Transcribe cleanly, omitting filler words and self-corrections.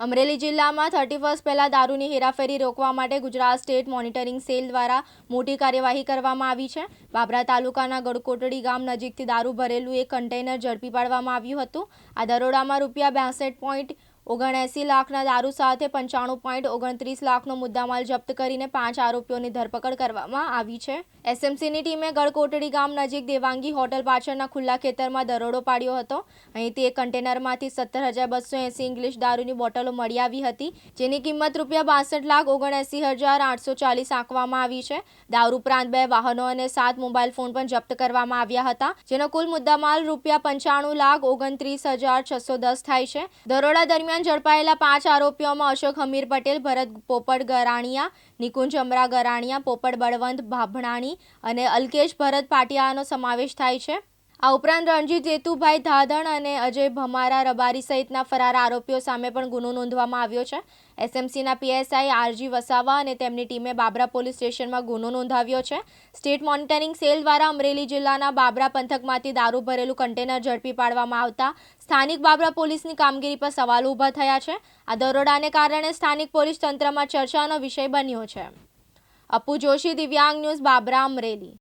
અમરેલી જિલ્લામાં 31 પહેલા દારૂની હેરાફેરી રોકવા માટે ગુજરાત સ્ટેટ મોનિટરિંગ સેલ દ્વારા મોટી કાર્યવાહી કરવામાં આવી છે। બાબરા તાલુકાના ગડકોટડી ગામ નજીકથી દારૂ ભરેલું એક કન્ટેનર ઝડપી પાડવામાં આવ્યું હતું। આ દરોડામાં ₹62.79 લાખના દારૂ સાથે 95.29 લાખનો મુદ્દામાલ જપ્ત કરીને 5 આરોપીઓની ધરપકડ કરવામાં આવી છે। એસએમસીની ટીમે ગડકોટડી ગામ નજીક દેવાંગી હોટલ પાછળના ખુલ્લા ખેતરમાં દરોડો પાડ્યો હતો। અહીંથી એક કન્ટેનરમાંથી 17,280 ઇંગ્લિશ દારૂની બોટલો મળી આવી હતી, જેની કિંમત ₹62,79,840 આંકવામાં આવી છે। દારૂ ઉપરાંત 2 વાહનો અને 7 મોબાઈલ ફોન પણ જપ્ત કરવામાં આવ્યા હતા, જેનો કુલ મુદ્દામાલ ₹95,29,610 થાય છે। દરોડા દરમિયાન ઝડપાયેલા 5 આરોપીઓમાં અશોક હમીર પટેલ, ભરત પોપટ ગરાણીયા, નિકુંજ અમરા ગરાણીયા, પોપટ બળવંત ભાભણાણી અને અલ્કેશ ભરત પાટિયાનો સમાવેશ થાય છે। આ ઉપરાંત રણજીત જેતુભાઈ ધાધણ અને અજય ભમારા રબારી સહિતના ફરાર આરોપીઓ સામે પણ ગુનો નોંધવામાં આવ્યો છે। એસએમસીના પીએસઆઈ આરજી વસાવા અને તેમની ટીમે બાબરા પોલીસ સ્ટેશનમાં ગુનો નોંધાવ્યો છે। સ્ટેટ મોનિટરિંગ સેલ દ્વારા અમરેલી જિલ્લાના બાબરા પંથકમાંથી દારૂ ભરેલું કન્ટેનર ઝડપી પાડવામાં આવતા સ્થાનિક બાબરા પોલીસની કામગીરી પર સવાલો ઊભા થયા છે। આ દરોડાને કારણે સ્થાનિક પોલીસ તંત્રમાં ચર્ચાનો વિષય બન્યો છે। અપુ જોશી, દિવ્યાંગ ન્યૂઝ, બાબરા, અમરેલી।